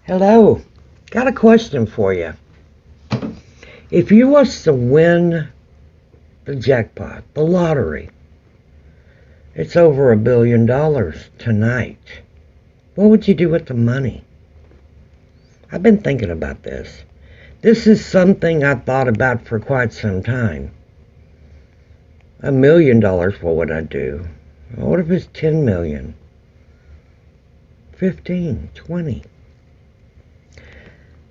Hello, got a question for you. If you was to win the jackpot, the lottery, it's over $1 billion tonight. What would you do with the money? I've been thinking about this. This is something I've thought about for quite some time. $1 million, what would I do? What if it's 10 million? 15, 20?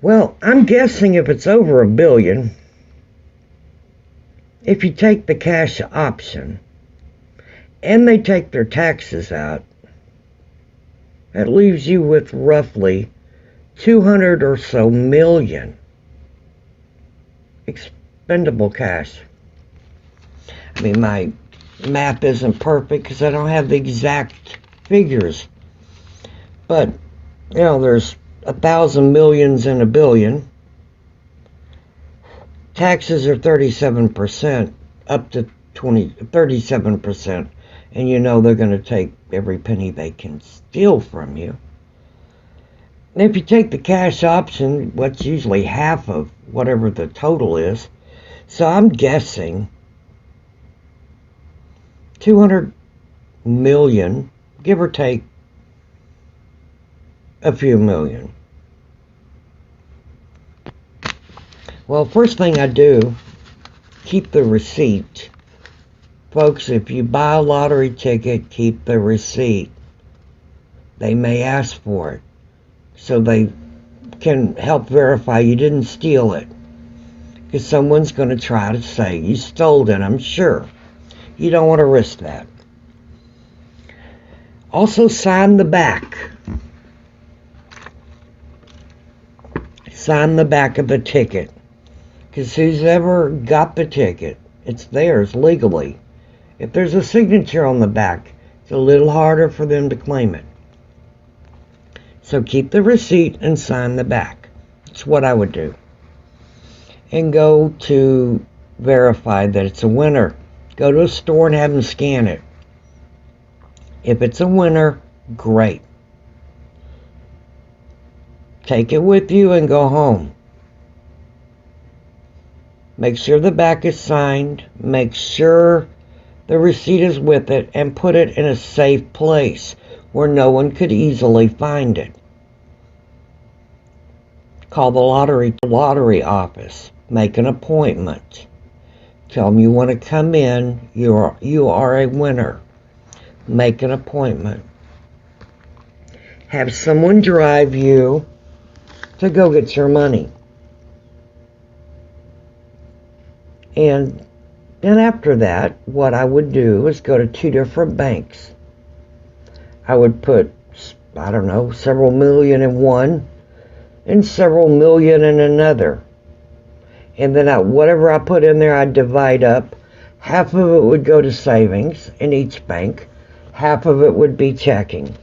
Well, I'm guessing if it's over $1 billion, if you take the cash option and they take their taxes out, that leaves you with roughly 200 or so million expendable cash. I mean, my math isn't perfect because I don't have the exact figures. But, there's 1,000 millions in a billion. Taxes are 37%, up to 37%. And they're going to take every penny they can steal from you. And if you take the cash option, what's usually half of whatever the total is. So I'm guessing 200 million, give or take a few million. Well, first thing I do, keep the receipt. Folks, if you buy a lottery ticket, keep the receipt. They may ask for it, so they can help verify you didn't steal it. Because someone's going to try to say you stole it, I'm sure. You don't want to risk that. Also, sign the back. Sign the back of the ticket. Because who's ever got the ticket, it's theirs legally. If there's a signature on the back, it's a little harder for them to claim it. So keep the receipt and sign the back. That's what I would do. And go to verify that it's a winner. Go to a store and have them scan it. If it's a winner, great. Take it with you and go home. Make sure the back is signed. Make sure the receipt is with it, and put it in a safe place where no one could easily find it. Call the lottery office. Make an appointment. Tell them you want to come in. You are a winner. Make an appointment. Have someone drive you to go get your money. And then after that, what I would do is go to 2 different banks. I would put, several million in one and several million in another. And then whatever I put in there, I'd divide up. Half of it would go to savings in each bank. Half of it would be checking.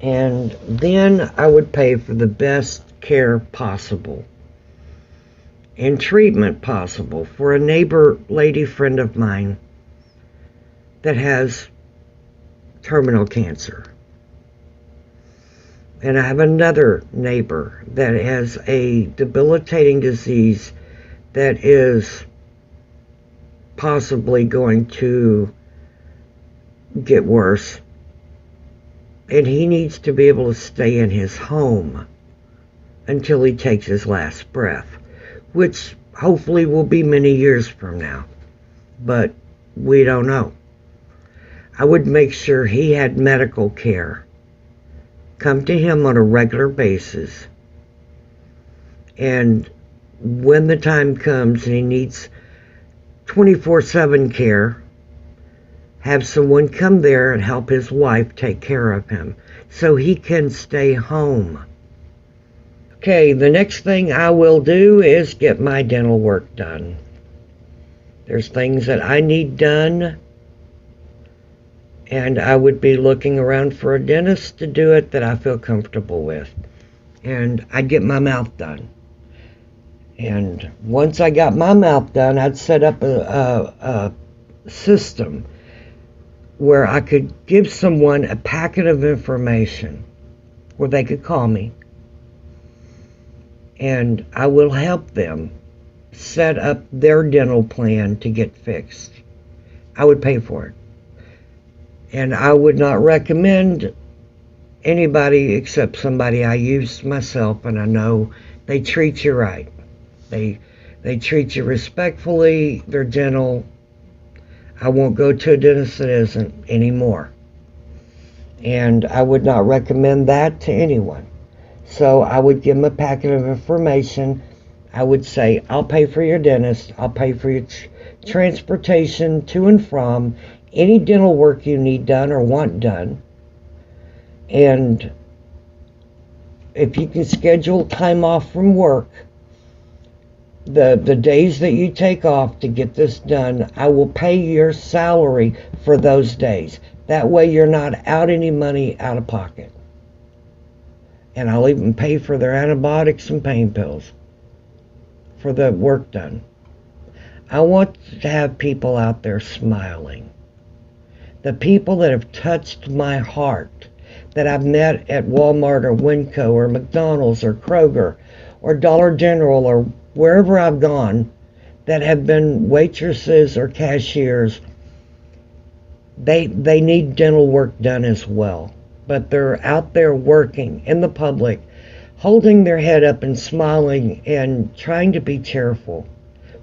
And then I would pay for the best care possible and treatment possible for a neighbor lady friend of mine that has terminal cancer. And I have another neighbor that has a debilitating disease that is possibly going to get worse. And he needs to be able to stay in his home until he takes his last breath, which hopefully will be many years from now. But we don't know. I would make sure he had medical care. Come to him on a regular basis. And when the time comes and he needs 24/7 care, have someone come there and help his wife take care of him so he can stay home. Okay, the next thing I will do is get my dental work done. There's things that I need done, and I would be looking around for a dentist to do it that I feel comfortable with. And I'd get my mouth done. And once I got my mouth done, I'd set up a system where I could give someone a packet of information where they could call me, and I will help them set up their dental plan to get fixed. I would pay for it. And I would not recommend anybody except somebody I use myself, and I know they treat you right. They treat you respectfully. They're gentle. I won't go to a dentist that isn't anymore. And I would not recommend that to anyone. So I would give them a packet of information. I would say, I'll pay for your dentist. I'll pay for your transportation to and from, any dental work you need done or want done. And if you can schedule time off from work, the days that you take off to get this done, I will pay your salary for those days. That way you're not out any money out of pocket. And I'll even pay for their antibiotics and pain pills for the work done. I want to have people out there smiling. The people that have touched my heart, that I've met at Walmart or Winco or McDonald's or Kroger or Dollar General or wherever I've gone, that have been waitresses or cashiers, they need dental work done as well. But they're out there working in the public, holding their head up and smiling and trying to be cheerful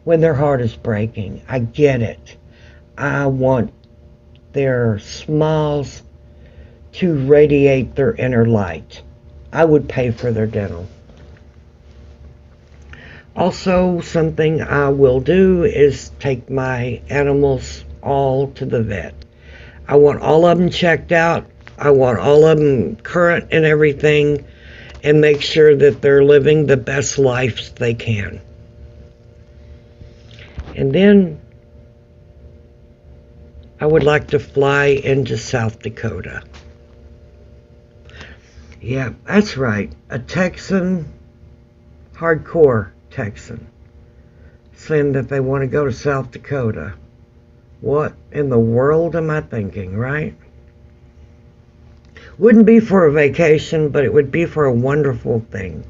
when their heart is breaking. I get it. I want their smiles to radiate their inner light. I would pay for their dental. Also, something I will do is take my animals all to the vet. I want all of them checked out. I want all of them current and everything, and make sure that they're living the best lives they can. And then I would like to fly into South Dakota. Yeah, that's right. A Texan, hardcore Texan, saying that they want to go to South Dakota. What in the world am I thinking, right? Wouldn't be for a vacation, but it would be for a wonderful thing.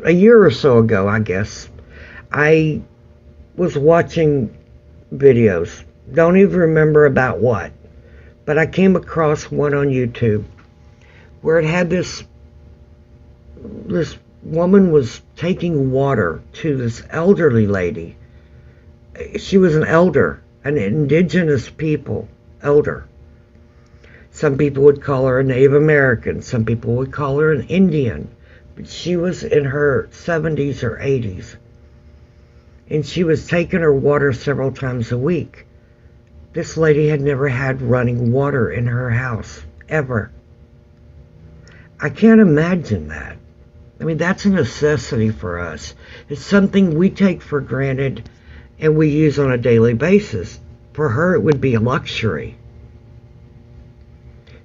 A year or so ago, I guess, I was watching videos. Don't even remember about what. But I came across one on YouTube where it had this woman was taking water to this elderly lady. She was an elder, an indigenous people elder. Some people would call her a Native American. Some people would call her an Indian. But she was in her 70s or 80s. And she was taking her water several times a week. This lady had never had running water in her house, ever. I can't imagine that. I mean, that's a necessity for us. It's something we take for granted and we use on a daily basis. For her, it would be a luxury.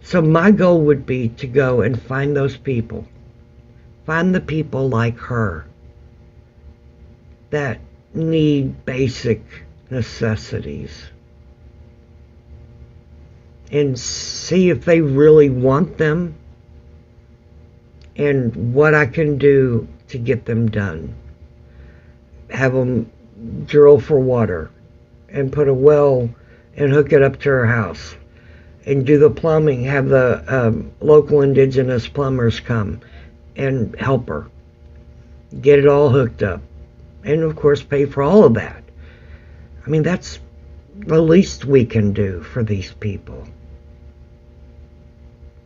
So my goal would be to go and find those people. Find the people like her that need basic necessities. And see if they really want them and what I can do to get them done. Have them drill for water and put a well and hook it up to her house. And do the plumbing, have the local indigenous plumbers come and help her. Get it all hooked up. And of course pay for all of that. I mean, that's the least we can do for these people.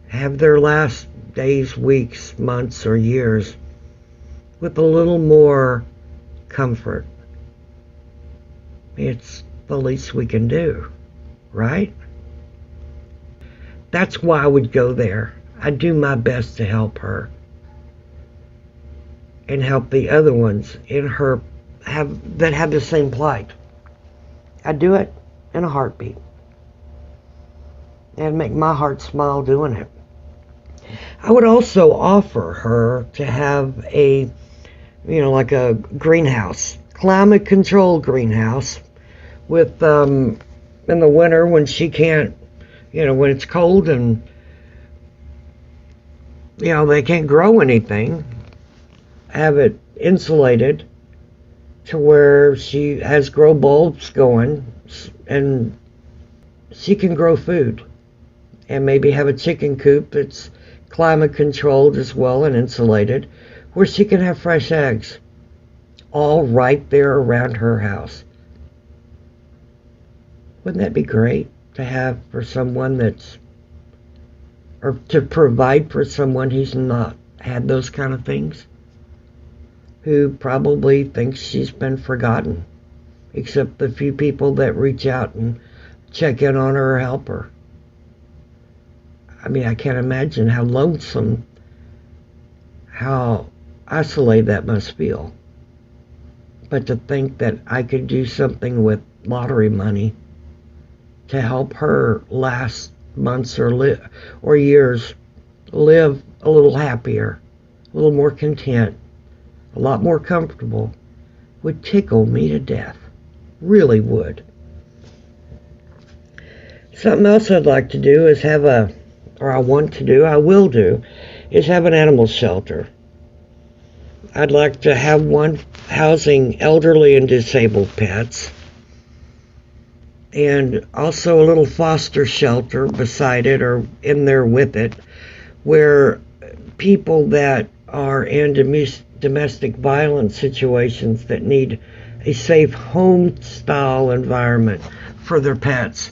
Have their last days, weeks, months, or years with a little more comfort. It's the least we can do, right? That's why I would go there. I'd do my best to help her and help the other ones in her that have the same plight. I'd do it in a heartbeat. And make my heart smile doing it. I would also offer her to have a, like a greenhouse, climate control greenhouse with, in the winter when she can't when it's cold and, they can't grow anything, have it insulated to where she has grow bulbs going and she can grow food. And maybe have a chicken coop that's climate controlled as well and insulated, where she can have fresh eggs, all right there around her house. Wouldn't that be great to have for someone or to provide for someone who's not had those kind of things, who probably thinks she's been forgotten, except the few people that reach out and check in on her or help her. I mean, I can't imagine how lonesome, how isolated that must feel. But to think that I could do something with lottery money to help her last months or years live a little happier, a little more content, a lot more comfortable, would tickle me to death. Really would. Something else I'd like to do is I will do, is have an animal shelter. I'd like to have one housing elderly and disabled pets, and also a little foster shelter beside it or in there with it, where people that are in domestic violence situations that need a safe home-style environment for their pets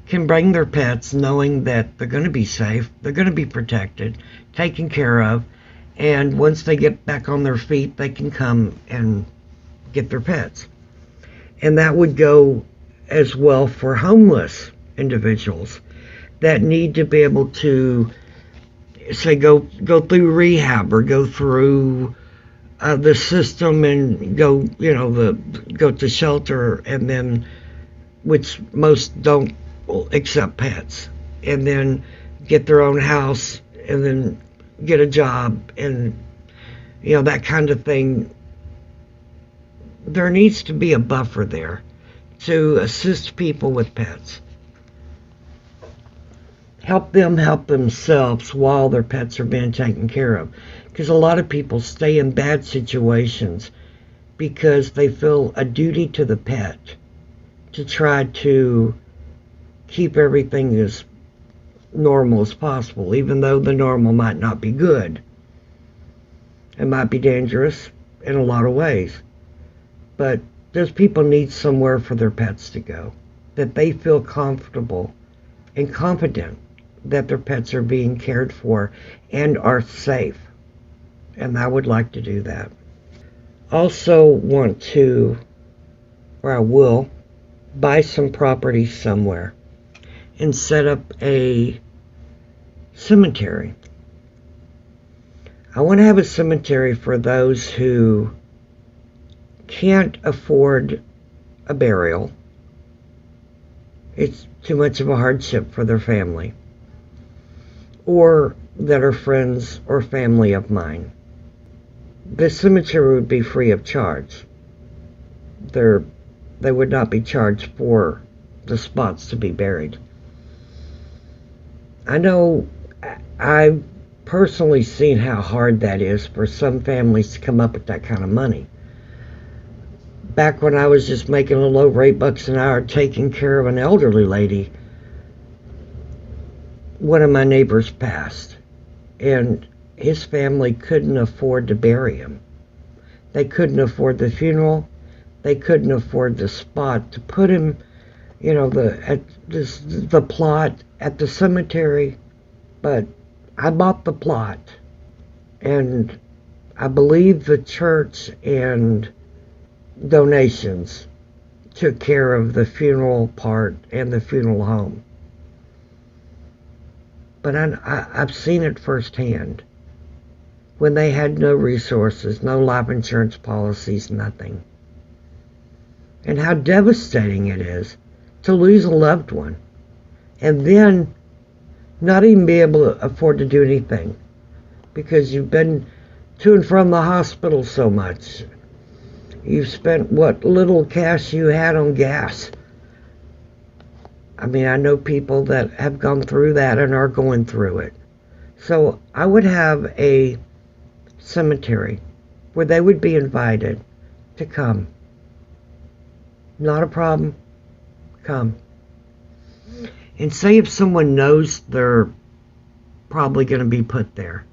can bring their pets knowing that they're going to be safe, they're going to be protected, taken care of, and once they get back on their feet, they can come and get their pets. And that would go as well for homeless individuals that need to be able to, say, go through rehab or go through the system and go to shelter, and then, which most don't accept pets, and then get their own house and then get a job and that kind of thing. There needs to be a buffer there to assist people with pets. Help them help themselves while their pets are being taken care of. Because a lot of people stay in bad situations because they feel a duty to the pet to try to keep everything as normal as possible, even though the normal might not be good. It might be dangerous in a lot of ways. But those people need somewhere for their pets to go, that they feel comfortable and confident that their pets are being cared for and are safe. And I would like to do that. Also want to, or I will, buy some property somewhere and set up a cemetery. I want to have a cemetery for those who can't afford a burial. It's too much of a hardship for their family, or that are friends or family of mine. The cemetery would be free of charge. They would not be charged for the spots to be buried. I know I've personally seen how hard that is for some families to come up with that kind of money. Back when I was just making a little over $8 an hour taking care of an elderly lady, one of my neighbors passed, and his family couldn't afford to bury him. They couldn't afford the funeral. They couldn't afford the spot to put him, the plot at the cemetery. But I bought the plot, and I believe the church and donations took care of the funeral part and the funeral home. But I've seen it firsthand. When they had no resources, no life insurance policies, nothing. And how devastating it is to lose a loved one and then not even be able to afford to do anything because you've been to and from the hospital so much. You've spent what little cash you had on gas. I mean, I know people that have gone through that and are going through it. So I would have a cemetery where they would be invited to come. Not a problem. Come. And say if someone knows they're probably going to be put there,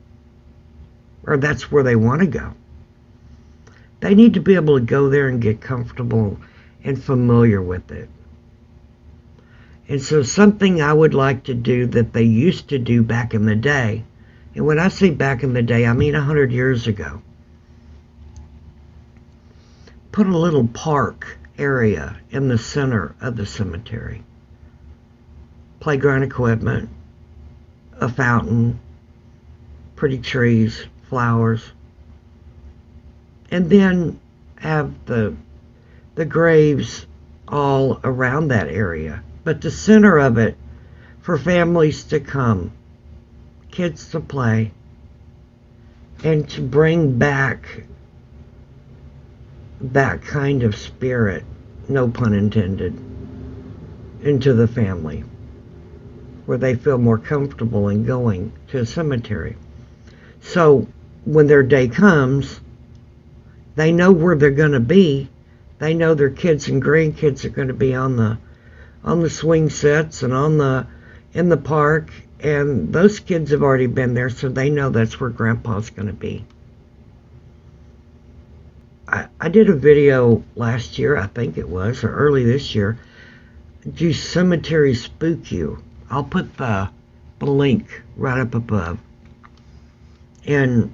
or that's where they want to go, they need to be able to go there and get comfortable and familiar with it. And so something I would like to do that they used to do back in the day, and when I say back in the day, I mean 100 years ago, put a little park area in the center of the cemetery. Playground equipment, a fountain, pretty trees, flowers, and then have the graves all around that area. But the center of it for families to come, kids to play, and to bring back that kind of spirit, no pun intended, into the family, where they feel more comfortable in going to a cemetery. So when their day comes, they know where they're going to be. They know their kids and grandkids are going to be on the swing sets and in the park, and those kids have already been there, so they know that's where Grandpa's going to be. I did a video last year, I think it was, or early this year. Do cemeteries spook you? I'll put the link right up above. And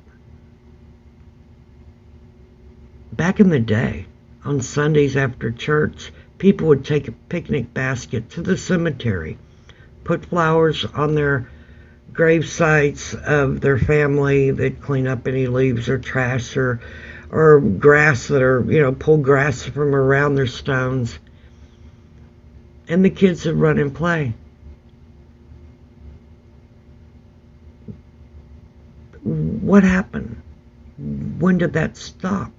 back in the day, on Sundays after church, people would take a picnic basket to the cemetery, put flowers on their grave sites of their family. They'd clean up any leaves or trash or grass pull grass from around their stones. And the kids would run and play. What happened? When did that stop?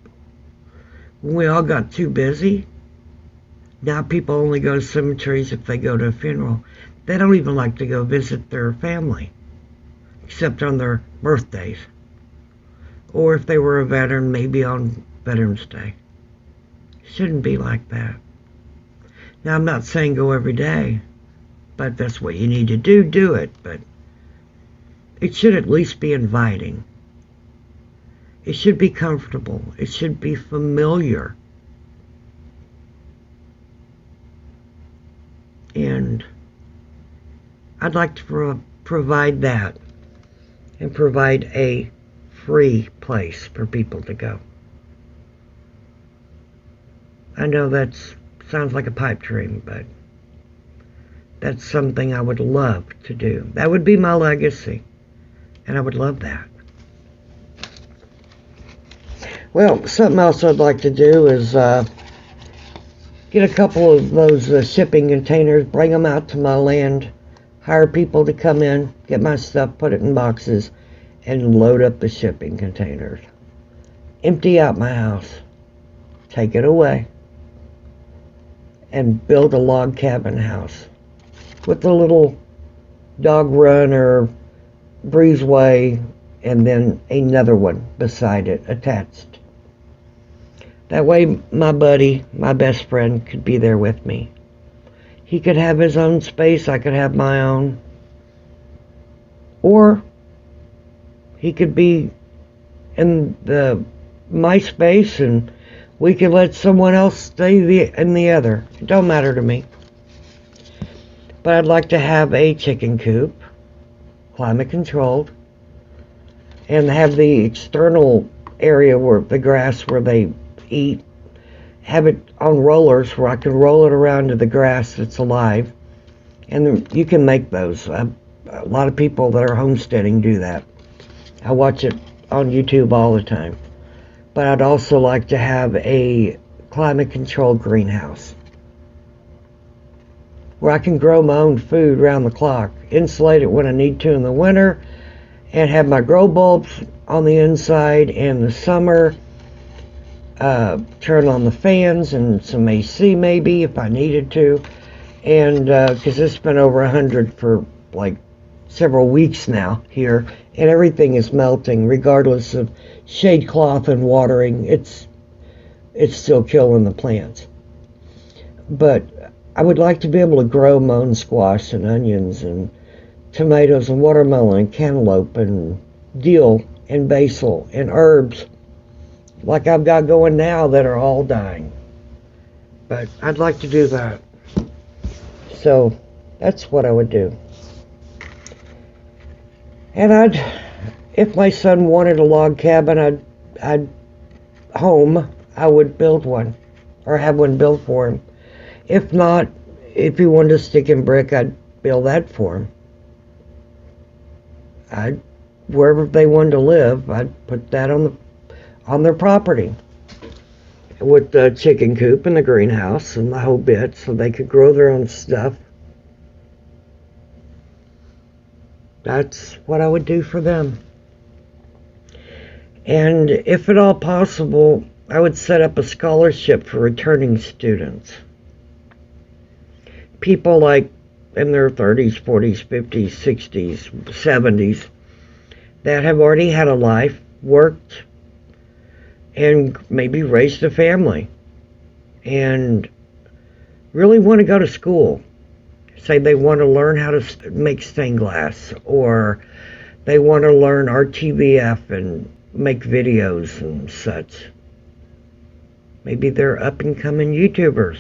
When we all got too busy? Now people only go to cemeteries if they go to a funeral. They don't even like to go visit their family, except on their birthdays. Or if they were a veteran, maybe on Veterans Day. It shouldn't be like that. Now, I'm not saying go every day, but that's what you need to do it. But it should at least be inviting. It should be comfortable. It should be familiar. And I'd like to provide that and provide a free place for people to go. I know that sounds like a pipe dream, but that's something I would love to do. That would be my legacy, and I would love that. Well, something else I'd like to do is get a couple of those shipping containers, bring them out to my land, hire people to come in, get my stuff, put it in boxes, and load up the shipping containers. Empty out my house, take it away, and build a log cabin house with a little dog run or breezeway, and then another one beside it attached. That way my buddy, my best friend, could be there with me. He could have his own space, I could have my own. Or he could be in my space and we could let someone else stay in the other. It don't matter to me. But I'd like to have a chicken coop, climate controlled, and have the external area where the grass where they eat, have it on rollers where I can roll it around to the grass that's alive. And you can make those. A lot of people that are homesteading do that. I watch it on YouTube all the time. But I'd also like to have a climate-controlled greenhouse where I can grow my own food around the clock, insulate it when I need to in the winter, and have my grow bulbs on the inside in the summer, turn on the fans and some AC maybe if I needed to, And because it's been over 100 for like several weeks now here, and everything is melting regardless of shade cloth and watering. It's still killing the plants. But I would like to be able to grow mown squash and onions and tomatoes and watermelon and cantaloupe and dill and basil and herbs like I've got going now that are all dying. But I'd like to do that. So that's what I would do. And if my son wanted a log cabin, I would build one or have one built for him. If not, if he wanted to stick in brick, I'd build that for him. Wherever they wanted to live, I'd put that on their property with the chicken coop and the greenhouse and the whole bit, so they could grow their own stuff. That's what I would do for them. And if at all possible, I would set up a scholarship for returning students. People like in their 30s, 40s, 50s, 60s, 70s that have already had a life, worked, and maybe raised a family, and really want to go to school. Say they want to learn how to make stained glass, or they want to learn RTVF and make videos and such. Maybe they're up-and-coming YouTubers,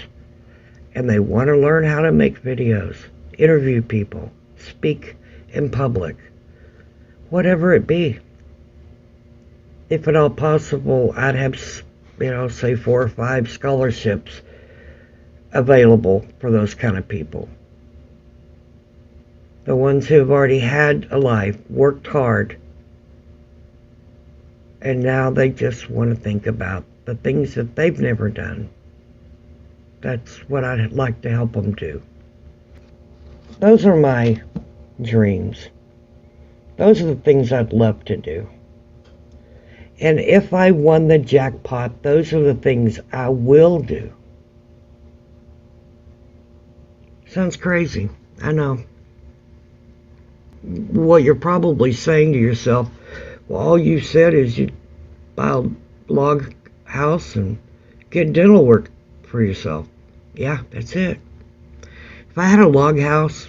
and they want to learn how to make videos, interview people, speak in public, whatever it be. If at all possible, I'd have, say 4 or 5 scholarships available for those kind of people. The ones who have already had a life, worked hard, and now they just want to think about the things that they've never done. That's what I'd like to help them do. Those are my dreams. Those are the things I'd love to do. And if I won the jackpot, those are the things I will do. Sounds crazy, I know. What you're probably saying to yourself, well, all you said is you'd buy a log house and get dental work for yourself. Yeah, that's it. If I had a log house,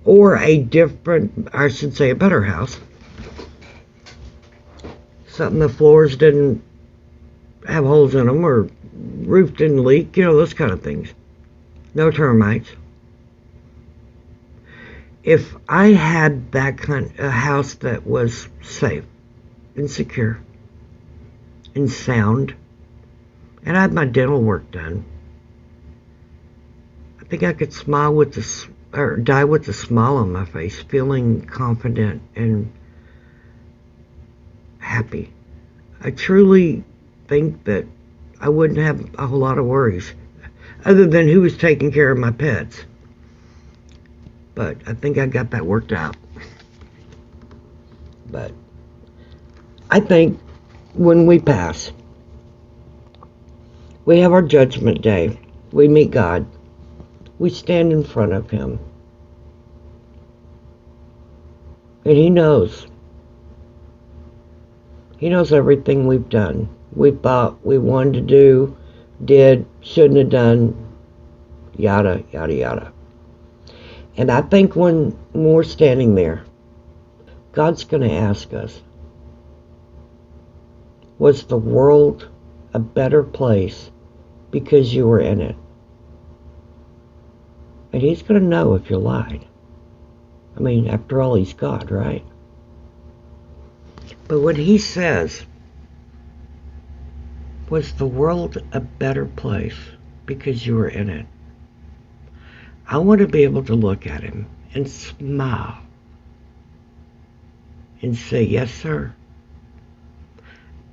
or a better house, something the floors didn't have holes in them, or roof didn't leak, those kind of things. No termites. If I had that a house that was safe and secure and sound, and I had my dental work done, I think I could die with a smile on my face, feeling confident and happy. I truly think that I wouldn't have a whole lot of worries, other than who was taking care of my pets. But I think I got that worked out. But I think when we pass, we have our judgment day. We meet God. We stand in front of Him. And He knows. He knows everything we've done. We thought we wanted to do, did, shouldn't have done, yada, yada, yada. And I think when we're standing there, God's going to ask us, was the world a better place because you were in it? And He's going to know if you lied. I mean, after all, He's God, right? But when He says, was the world a better place because you were in it? I want to be able to look at Him and smile and say, yes, sir,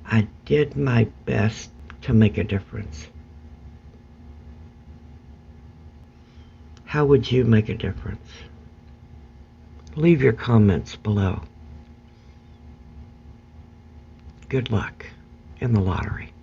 I did my best to make a difference. How would you make a difference? Leave your comments below. Good luck in the lottery.